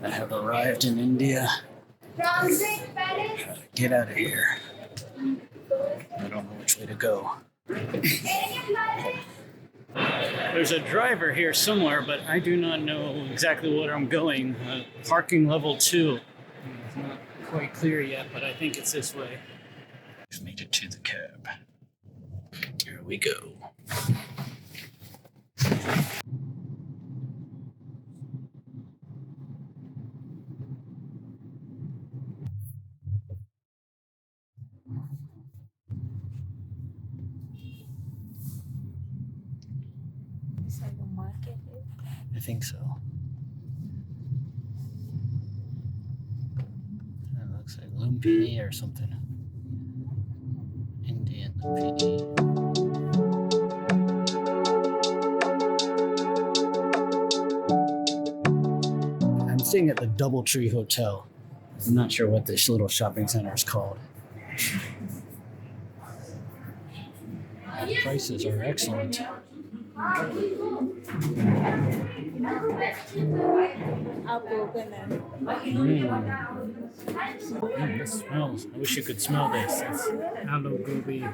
I have arrived in India. Try to get out of here. I don't know which way to go. There's a driver here somewhere, but I do not know exactly where I'm going. Parking level 2. It's not quite clear yet, but I think it's this way. Just made it to the cab. Here we go. It's like a market here. I think so. It looks like Lumpini or something. Indian Lumpini. I'm staying at the Doubletree Hotel. I'm not sure what this little shopping center is called. Prices are excellent. This smells. I wish you could smell this. It's aloo gobi,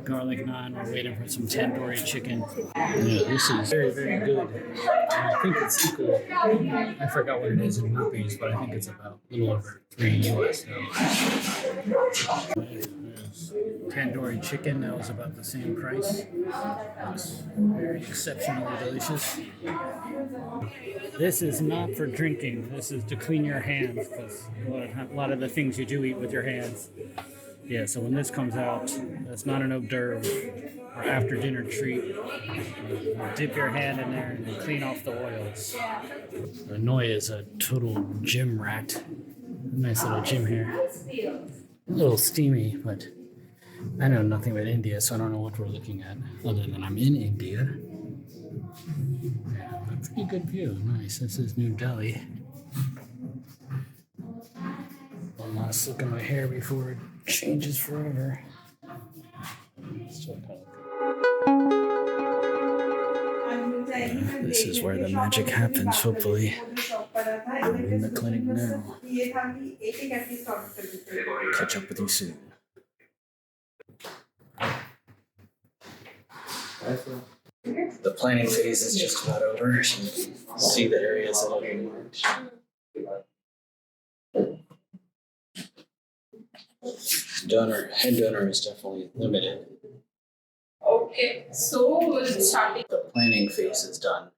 garlic naan. We're waiting for some tandoori chicken. Yeah, this is very, very good. I think it's equal. I forgot what it is in rupees, but I think it's about a little over $3 US. Tandoori chicken, that was about the same price. Looks very exceptionally delicious. This is not for drinking. This is to clean your hands, because a lot of the things you do eat with your hands. Yeah, so when this comes out, that's not an hors d'oeuvre or after dinner treat. You dip your hand in there and clean off the oils. Hanoi is a total gym rat. Nice little gym here. A little steamy, but I know nothing about India, so I don't know what we're looking at, other than I'm in India. Yeah, a pretty good view. Nice. This is New Delhi. One last look at my hair before it changes forever. Still kind of good. This is where the magic happens, hopefully. I'm in the clinic now. Catch up with you soon. The planning phase is just about over. So you can see the areas that have been marked. Head donor is definitely limited. Okay, so starting. The planning phase is done.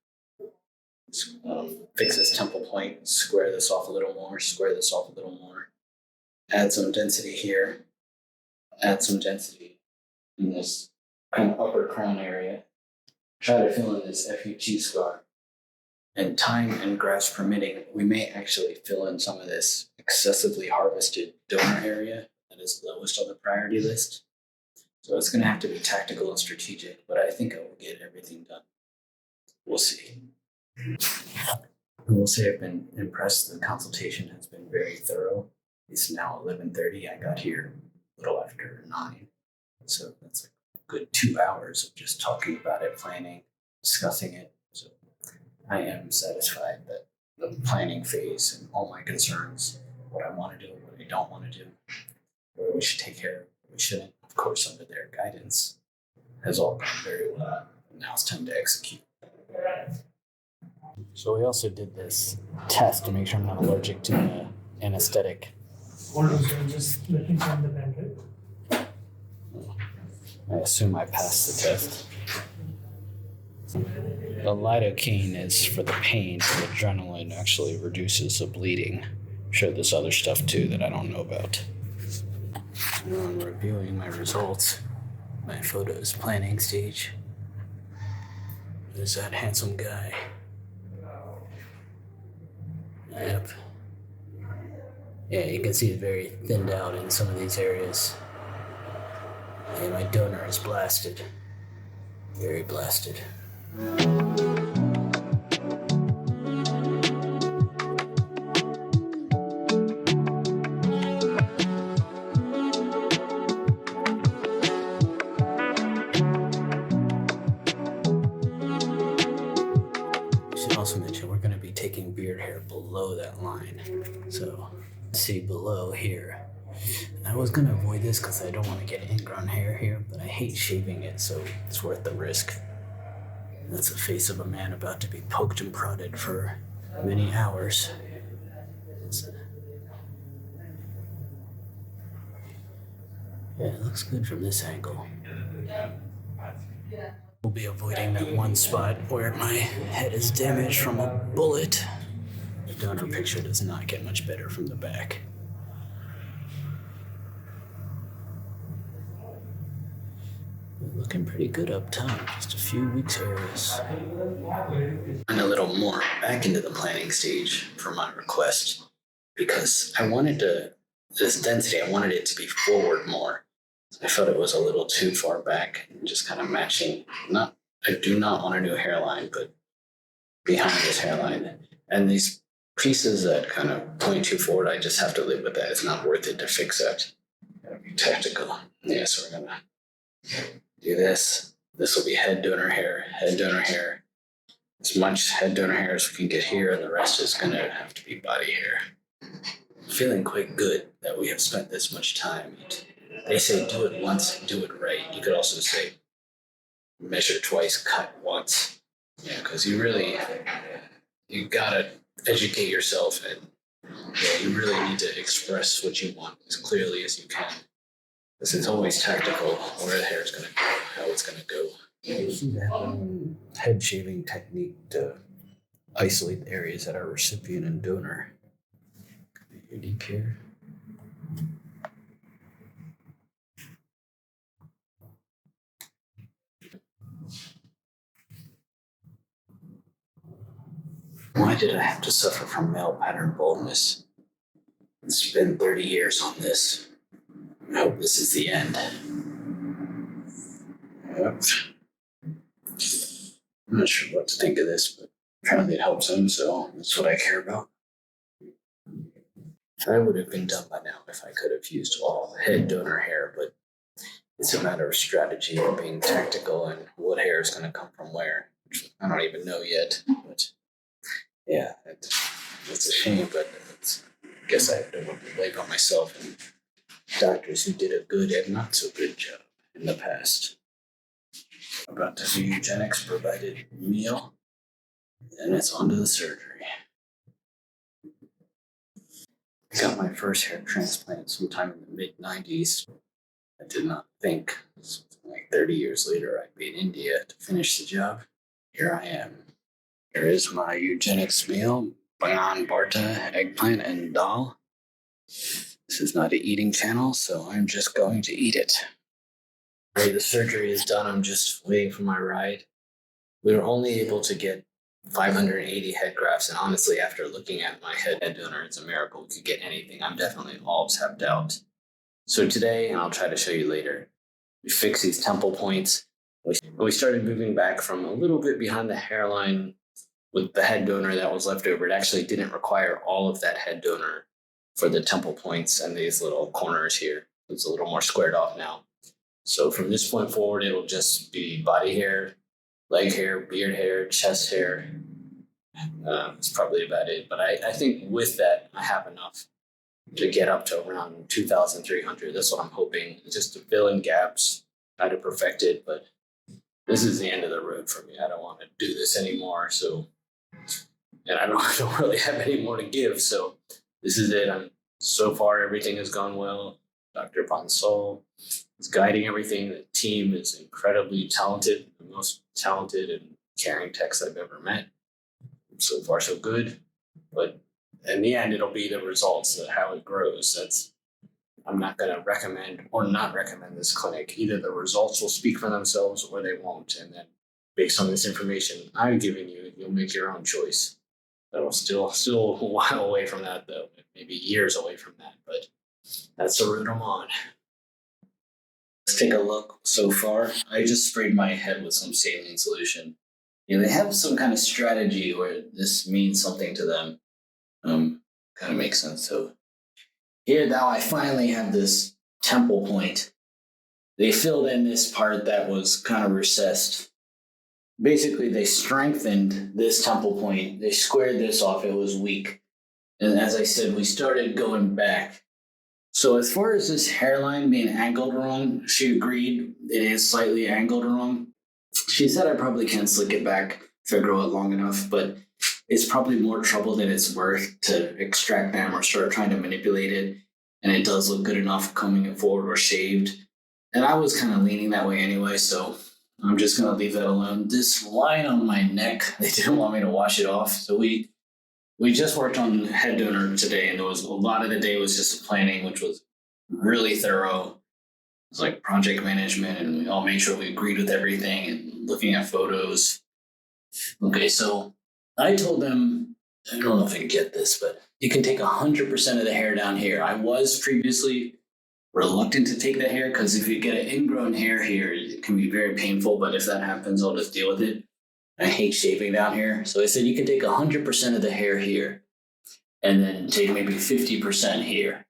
Fix this temple point, square this off a little more, square this off a little more. Add some density here. Add some density in this kind of upper crown area. Try to fill in this FUT scar. And time and grass permitting, we may actually fill in some of this excessively harvested donor area that is lowest on the priority list. So it's going to have to be tactical and strategic, but I think I will get everything done. We'll see. I will say I've been impressed. The consultation has been very thorough. It's now 11:30. I got here a little after 9. So that's a good 2 hours of just talking about it, planning, discussing it. So I am satisfied that the planning phase and all my concerns, what I want to do, what I don't want to do, where we should take care of, what we shouldn't, of course, under their guidance, has all gone very well. Now it's time to execute. So we also did this test to make sure I'm not allergic to the anesthetic. Hold on, sir. Just let me find the pen, right? I assume I passed the test. The lidocaine is for the pain. The adrenaline actually reduces the bleeding. I'm sure there's other stuff too that I don't know about. I'm reviewing my results. My photos planning stage. There's that handsome guy. Yep. Yeah, you can see it's very thinned out in some of these areas. And my donor is blasted. Very blasted. I should also mention we're going to be taking beer beard hair below that line. So see below here. I was gonna avoid this because I don't want to get ingrown hair here, but I hate shaving it, so it's worth the risk. That's the face of a man about to be poked and prodded for many hours. Yeah, it looks good from this angle. We'll be avoiding that one spot where my head is damaged from a bullet. The donor picture does not get much better from the back. We're looking pretty good up top. Just a few weeks areas. And a little more back into the planning stage for my request because I wanted this density, I wanted it to be forward more. I felt it was a little too far back, just kind of matching. I do not want a new hairline, but behind this hairline. And these pieces that kind of point too forward, I just have to live with that. It's not worth it to fix that. Gotta be tactical. Yeah, so we're gonna do this. This will be head donor hair, as much head donor hair as we can get here, and the rest is gonna have to be body hair. Feeling quite good that we have spent this much time. They say do it once, do it right. You could also say measure twice, cut once. Yeah, because you gotta educate yourself, and you really need to express what you want as clearly as you can. Because it's always tactical where the hair is gonna go, how it's gonna go. You see that head shaving technique to isolate the areas that are recipient and donor. Could be unique here. Why did I have to suffer from male pattern baldness? It's been 30 years on this. I hope this is the end. Yep. I'm not sure what to think of this, but apparently it helps him, so that's what I care about. I would have been done by now if I could have used all head donor hair, but it's a matter of strategy and being tactical and what hair is going to come from where, which I don't even know yet. But yeah, it's a shame, but I guess I have to blame on myself and doctors who did a good and not so good job in the past. About to do Eugenix provided meal, and it's on to the surgery. I got my first hair transplant sometime in the mid-90s. I did not think, like 30 years later, I'd be in India to finish the job. Here I am. Here is my Eugenix meal, banan, barta, eggplant, and dal. This is not an eating channel, so I'm just going to eat it. The surgery is done. I'm just waiting for my ride. We were only able to get 580 head grafts, and honestly, after looking at my head donor, it's a miracle we could get anything. I'm definitely all tapped out. So today, and I'll try to show you later, we fixed these temple points. We started moving back from a little bit behind the hairline with the head donor that was left over. It actually didn't require all of that head donor for the temple points and these little corners here. It's a little more squared off now. So from this point forward, it'll just be body hair, leg hair, beard hair, chest hair. That's probably about it. But I think with that, I have enough to get up to around 2,300. That's what I'm hoping, just to fill in gaps, try to perfect it. But this is the end of the road for me. I don't want to do this anymore. So, and I don't really have any more to give. So this is it. So far, everything has gone well. Dr. Consol is guiding everything. The team is incredibly talented, the most talented and caring techs I've ever met. So far, so good. But in the end, it'll be the results of how it grows. I'm not going to recommend or not recommend this clinic. Either the results will speak for themselves or they won't. And then based on this information I'm giving you, you'll make your own choice. That'll still a while away from that, though. Maybe years away from that. But that's the route I'm on. Let's take a look so far. I just sprayed my head with some saline solution. They have some kind of strategy where this means something to them. Kind of makes sense. So here now I finally have this temple point. They filled in this part that was kind of recessed. basically they strengthened this temple point. They squared this off. It was weak. And as I said, we started going back. So as far as this hairline being angled wrong, she agreed it is slightly angled wrong. She said I probably can slick it back if I grow it long enough, but it's probably more trouble than it's worth to extract them or start trying to manipulate it. And it does look good enough coming it forward or shaved. And I was kind of leaning that way anyway, so I'm just going to leave that alone. This line on my neck, they didn't want me to wash it off. So we just worked on head donor today, and there was a lot of the day was just planning, which was really thorough. It was like project management, and we all made sure we agreed with everything and looking at photos. Okay, so I told them, I don't know if I can get this, but you can take 100% of the hair down here. I was previously reluctant to take the hair because if you get an ingrown hair here, it can be very painful, but if that happens, I'll just deal with it. I hate shaving down here. So I said you can take 100% of the hair here and then take maybe 50% here.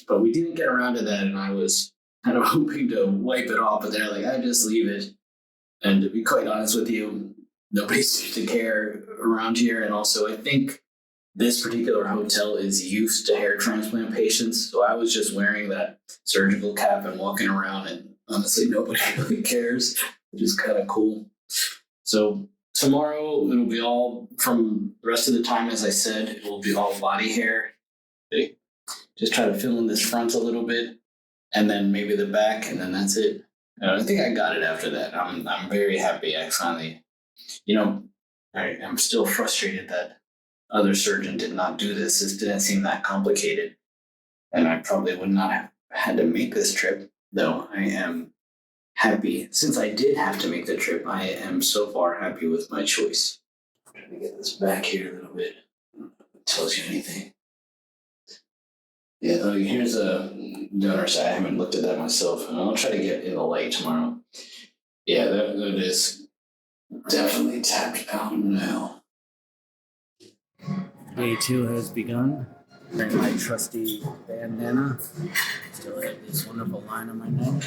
But we didn't get around to that, and I was kind of hoping to wipe it off, but they're like, I just leave it. And to be quite honest with you, nobody seems to care around here. And also, I think this particular hotel is used to hair transplant patients. So I was just wearing that surgical cap and walking around, and honestly, nobody really cares, which is kind of cool. So tomorrow, it'll be all, from the rest of the time, as I said, it will be all body hair. Just try to fill in this front a little bit, and then maybe the back, and then that's it. I think I got it after that. I'm very happy I finally, I'm still frustrated that other surgeon did not do this. This didn't seem that complicated, and I probably would not have had to make this trip, though I am happy. Since I did have to make the trip, I am so far happy with my choice. I'm trying to get this back here a little bit. I don't know if it tells you anything. Yeah, here's a donor side. I haven't looked at that myself, and I'll try to get in the light tomorrow. Yeah, that is definitely tapped out now. Day 2 has begun. Wearing my trusty bandana. Still have this wonderful line on my neck.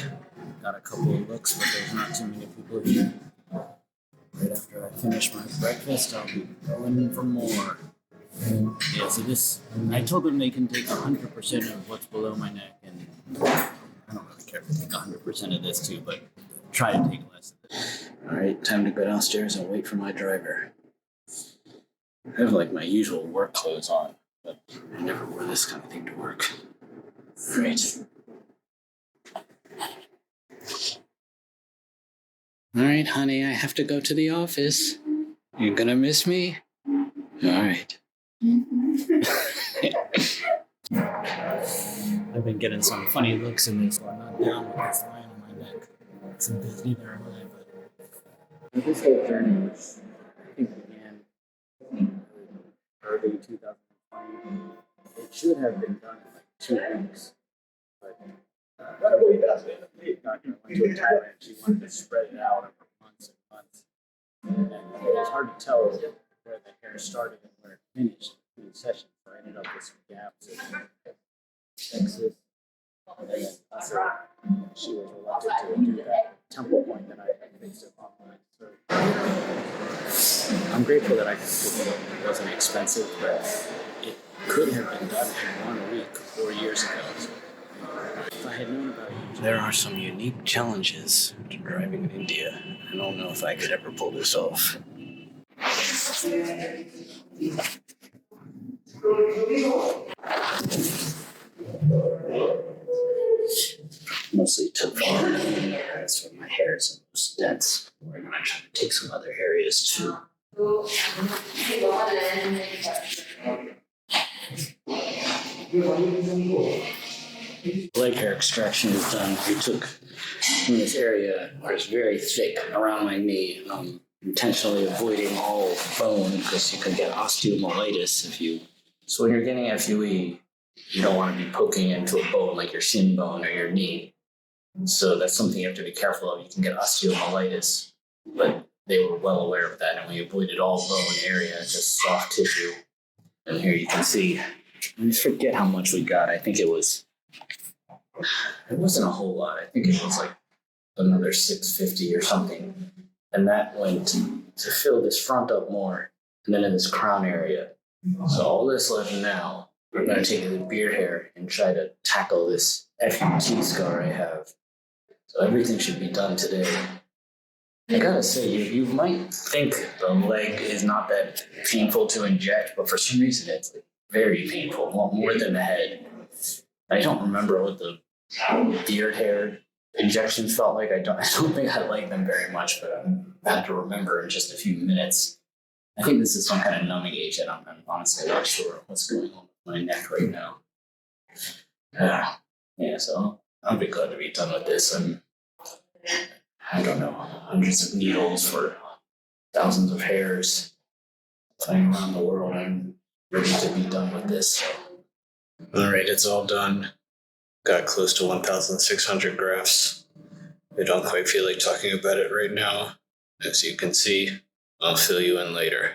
Got a couple of looks, but there's not too many people here. Right after I finish my breakfast, I'll be going for more. Yeah, so this, I told them they can take 100% of what's below my neck, and I don't really care if they take 100% of this too, but try to take less of it. All right, time to go downstairs and wait for my driver. I have like my usual work clothes on, but I never wore this kind of thing to work. Great. All right, honey, I have to go to the office. You're gonna miss me? All right. I've been getting some funny looks in this one. I'm not down with this line on my neck. It's neither am I, but this whole journey, which I think began in early 2020, it should have been done in like 2 weeks. But got here, went to a Thailand. She wanted to spread it out over months and months, and it was hard to tell where the hair started and where it finished in the session. So I ended up with some gaps in Texas. And then so she was reluctant to do that temple point that I had fixed up online. So I'm grateful that I could do it. It wasn't expensive, but it could have been done in 1 week 4 years ago. So if I had known about it, there are some unique challenges to driving in India. I don't know if I could ever pull this off. Mostly took from that's where my hair is the most dense. We're gonna try to take some other areas too. Leg hair extraction is done. We took from this area where it's very thick around my knee, intentionally avoiding all bone because you can get osteomyelitis if you. So when you're getting FUE, you don't want to be poking into a bone like your shin bone or your knee. So that's something you have to be careful of. You can get osteomyelitis, but they were well aware of that, and we avoided all bone area, just soft tissue. And here you can see, I forget how much we got. I think it wasn't a whole lot. I think it was like another $650 or something. and that went to fill this front up more, and then in this crown area. So all this left now, I'm going to take the beard hair and try to tackle this FUT scar I have. So everything should be done today. I gotta say, you might think the leg is not that painful to inject, but for some reason it's like very painful, more than the head. I don't remember what the beard hair injections felt like. I don't think I like them very much, but I'm about to remember in just a few minutes. I think this is some kind of numbing agent. I'm honestly not sure what's going on with my neck right now. Yeah, so I'll be glad to be done with this. I don't know, hundreds of needles for thousands of hairs flying around the world. I'm ready to be done with this. All right, it's all done. Got close to 1,600 grafts. I don't quite feel like talking about it right now. As you can see, I'll fill you in later.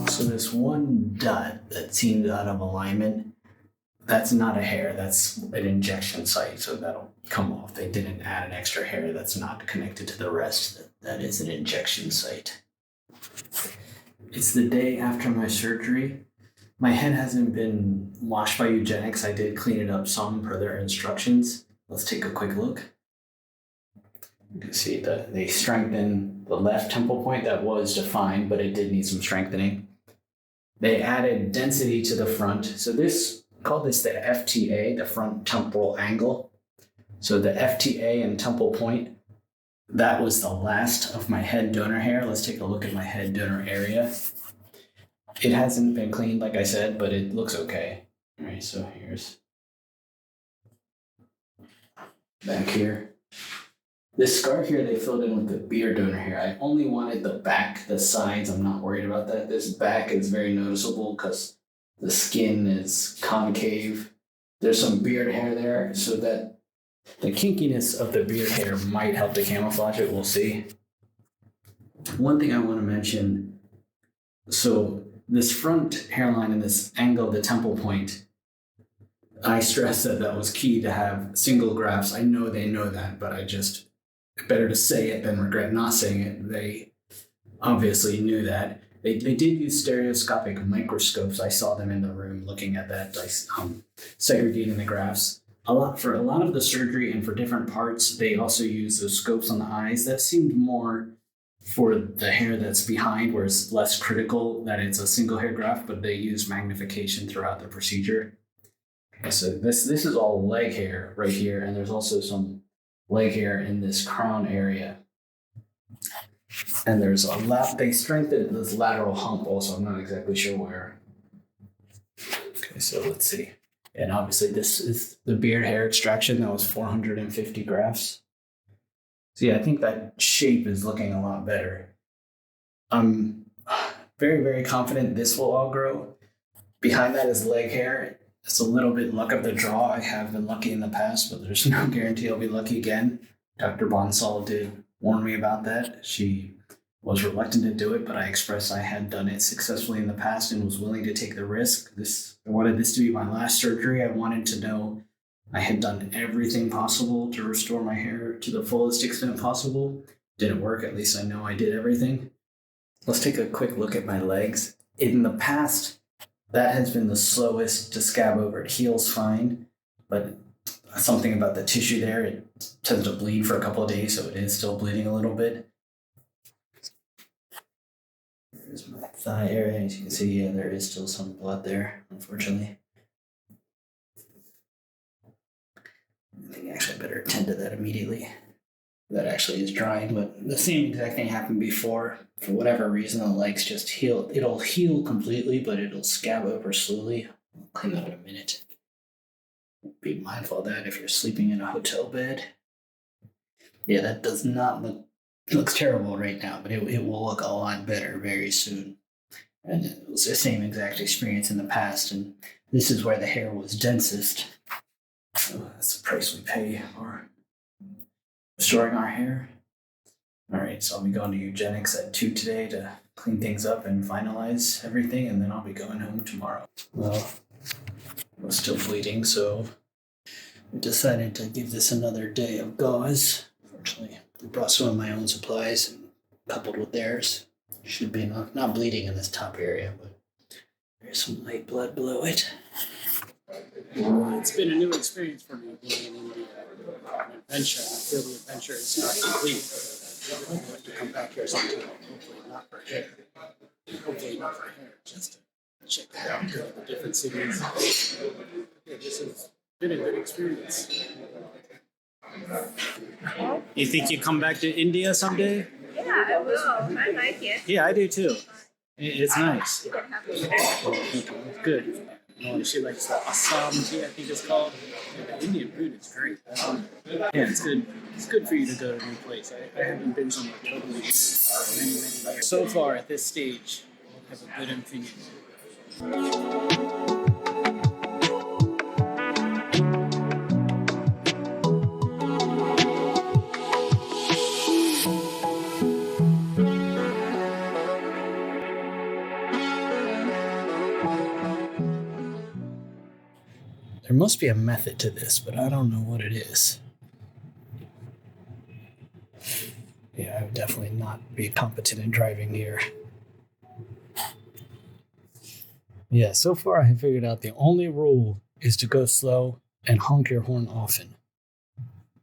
So this one dot that seems out of alignment, that's not a hair, that's an injection site, so that'll come off. They didn't add an extra hair that's not connected to the rest. That is an injection site. It's the day after my surgery. My head hasn't been washed by Eugenix. I did clean it up some per their instructions. Let's take a quick look. You can see that they strengthened the left temple point that was defined, but it did need some strengthening. They added density to the front. So this, call this the FTA, the front temporal angle. So the FTA and temple point, that was the last of my head donor hair. Let's take a look at my head donor area. It hasn't been cleaned, like I said, but it looks okay. All right, so here's back here. This scar here, they filled in with the beard donor hair. I only wanted the back, the sides. I'm not worried about that. This back is very noticeable because the skin is concave. There's some beard hair there, so that the kinkiness of the beard hair might help to camouflage it. We'll see. One thing I want to mention, so this front hairline and this angle of the temple point, I stress that that was key to have single grafts. I know they know that, but I just, better to say it than regret not saying it. They obviously knew that. They did use stereoscopic microscopes. I saw them in the room looking at that, segregating the grafts. For a lot of the surgery and for different parts, they also use those scopes on the eyes. That seemed more for the hair that's behind, where it's less critical that it's a single hair graft, but they use magnification throughout the procedure. Okay, so this is all leg hair right here, and there's also some leg hair in this crown area. And there's a lot, they strengthened this lateral hump also, I'm not exactly sure where. Okay, so let's see. And obviously this is the beard hair extraction, that was 450 grafts. So yeah, I think that shape is looking a lot better. I'm very, very confident this will all grow. Behind that is leg hair. It's a little bit luck of the draw. I have been lucky in the past, but there's no guarantee I'll be lucky again. Dr. Bonsall did warn me about that. She was reluctant to do it, but I expressed I had done it successfully in the past and was willing to take the risk. I wanted this to be my last surgery. I wanted to know I had done everything possible to restore my hair to the fullest extent possible. Didn't work, at least I know I did everything. Let's take a quick look at my legs. In the past, that has been the slowest to scab over. It heals fine, but something about the tissue there, it tends to bleed for a couple of days, so it is still bleeding a little bit. Here's my thigh area. As you can see, yeah, there is still some blood there, unfortunately. I think actually I better attend to that immediately. That actually is drying, but the same exact thing happened before. For whatever reason, the legs just heal. It'll heal completely, but it'll scab over slowly. I'll clean that in a minute. Be mindful of that if you're sleeping in a hotel bed. Yeah, that does not look, it looks terrible right now, but it will look a lot better very soon. And it was the same exact experience in the past, and this is where the hair was densest. So that's the price we pay for restoring our hair. Alright, so I'll be going to Eugenix at 2 today to clean things up and finalize everything, and then I'll be going home tomorrow. Well, I was still bleeding, so I decided to give this another day of gauze. Fortunately, I brought some of my own supplies and coupled with theirs. Should be not bleeding in this top area, but there's some light blood below it. It's been a new experience for me being in India, an adventure. I feel the adventure is not complete. I have to come back here sometime. Hopefully not for hair. Hopefully not for hair, just to check it out, go to the different cities. Yeah, this has been a good experience. You think you come back to India someday? Yeah, I will. I like it. Yeah, I do too. It's nice. Good. She likes the Assam tea, I think it's called. Yeah, the Indian food is great. Yeah, it's good. It's good for you to go to a new place. I haven't been somewhere totally new in many years. So far, at this stage, I have a good opinion. There must be a method to this, but I don't know what it is. Yeah, I would definitely not be competent in driving here. Yeah, so far I have figured out the only rule is to go slow and honk your horn often.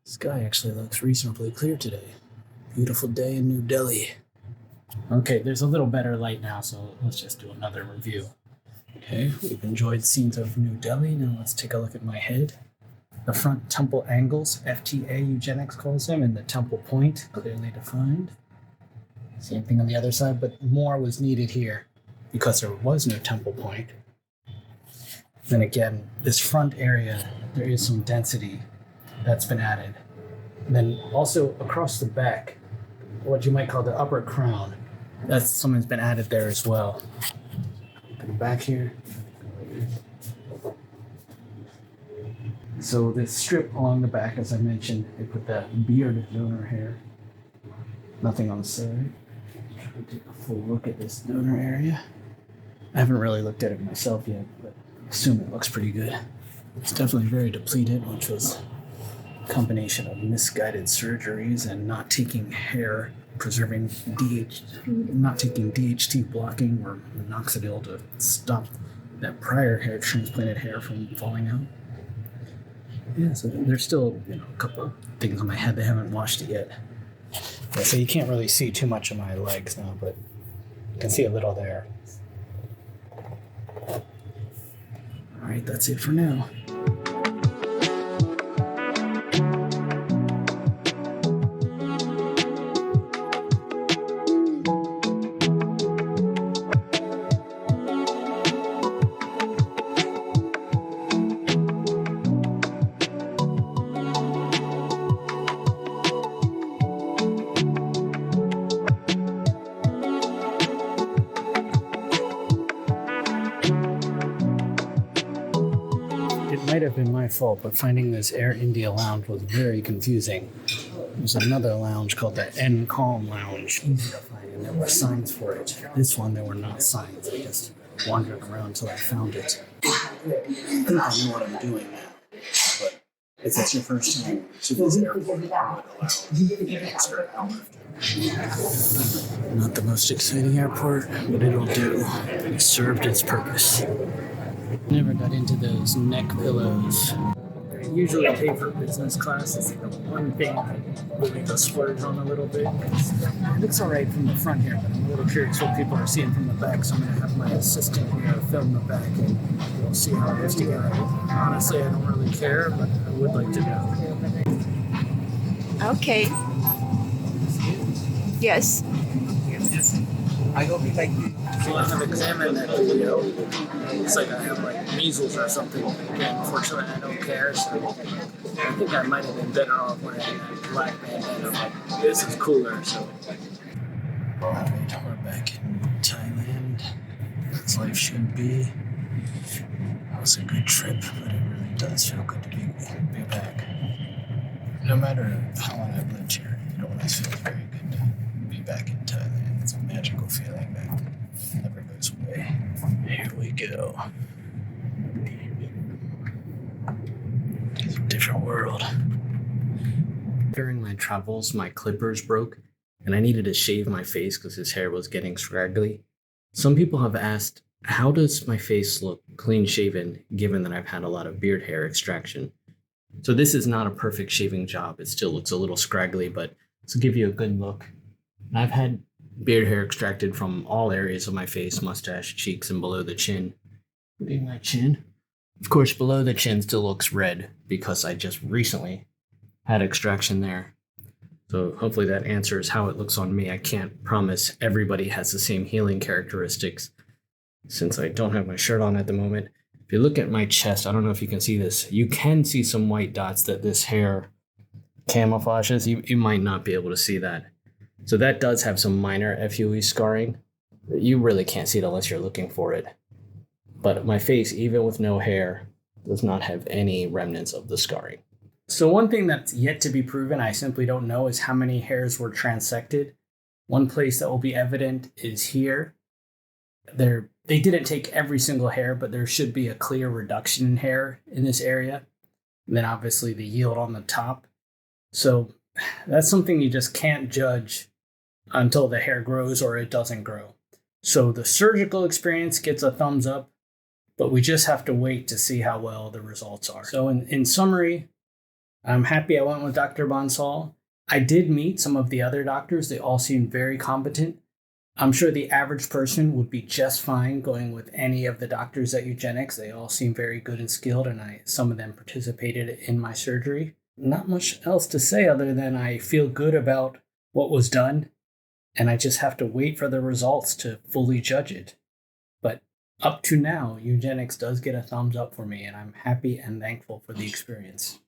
The sky actually looks reasonably clear today. Beautiful day in New Delhi. Okay, there's a little better light now, so let's just do another review. Okay, we've enjoyed scenes of New Delhi. Now let's take a look at my head. The front temple angles, FTA Eugenix calls them, and the temple point, clearly defined. Same thing on the other side, but more was needed here because there was no temple point. Then again, this front area, there is some density that's been added. And then also across the back, what you might call the upper crown, that's something's been added there as well. Go back here. So this strip along the back, as I mentioned, they put that bearded donor hair. Nothing on the side. Try to take a full look at this donor area. I haven't really looked at it myself yet, but I assume it looks pretty good. It's definitely very depleted, which was a combination of misguided surgeries and not taking hair preserving not taking DHT blocking or minoxidil to stop that prior hair transplanted hair from falling out. Yeah, so there's still a couple things on my head that haven't washed it yet. Yeah, so you can't really see too much of my legs now, but you can see a little there. All right, that's it for now. It might have been my fault, but finding this Air India lounge was very confusing. There's another lounge called the N Calm Lounge, easy to find, and there were signs for it. This one, there were not signs. I just wandered around until I found it. I think I know what I'm doing now, but if it's your first time to this airport, I would allow an extra hour. Not the most exciting airport, but it'll do. It served its purpose. Never got into those neck pillows. I usually pay for business class. It's the one thing I really go splurge on a little bit. It looks alright from the front here, but I'm a little curious what people are seeing from the back, so I'm going to have my assistant here film the back and we'll see how it goes together. Honestly, I don't really care, but I would like to know. Okay. Yes. So I have examined that video. Looks like I have like measles or something. Again, unfortunately, I don't care. So I think I might have been better off wearing that black bandana. Like this is cooler. So. Alright, we're back in Thailand, as life should be. That was a good trip, but it really does feel good to be back. No matter how long I've lived here, it always feels very good to back in Thailand. It's a magical feeling that never goes away. Here we go. It's a different world. During my travels, my clippers broke, and I needed to shave my face because his hair was getting scraggly. Some people have asked, how does my face look clean shaven given that I've had a lot of beard hair extraction? So this is not a perfect shaving job. It still looks a little scraggly, but to give you a good look, I've had beard hair extracted from all areas of my face, mustache, cheeks, and below the chin. Including my chin. Of course, below the chin still looks red because I just recently had extraction there. So hopefully that answers how it looks on me. I can't promise everybody has the same healing characteristics since I don't have my shirt on at the moment. If you look at my chest, I don't know if you can see this. You can see some white dots that this hair camouflages. You might not be able to see that. So that does have some minor FUE scarring. You really can't see it unless you're looking for it. But my face, even with no hair, does not have any remnants of the scarring. So one thing that's yet to be proven, I simply don't know, is how many hairs were transected. One place that will be evident is here. They didn't take every single hair, but there should be a clear reduction in hair in this area. And then obviously the yield on the top. So that's something you just can't judge until the hair grows or it doesn't grow. So the surgical experience gets a thumbs up, but we just have to wait to see how well the results are. So in summary, I'm happy I went with Dr. Bansal. I did meet some of the other doctors. They all seemed very competent. I'm sure the average person would be just fine going with any of the doctors at Eugenix. They all seem very good and skilled, and some of them participated in my surgery. Not much else to say other than I feel good about what was done, and I just have to wait for the results to fully judge it. But up to now, Eugenix does get a thumbs up for me, and I'm happy and thankful for the experience.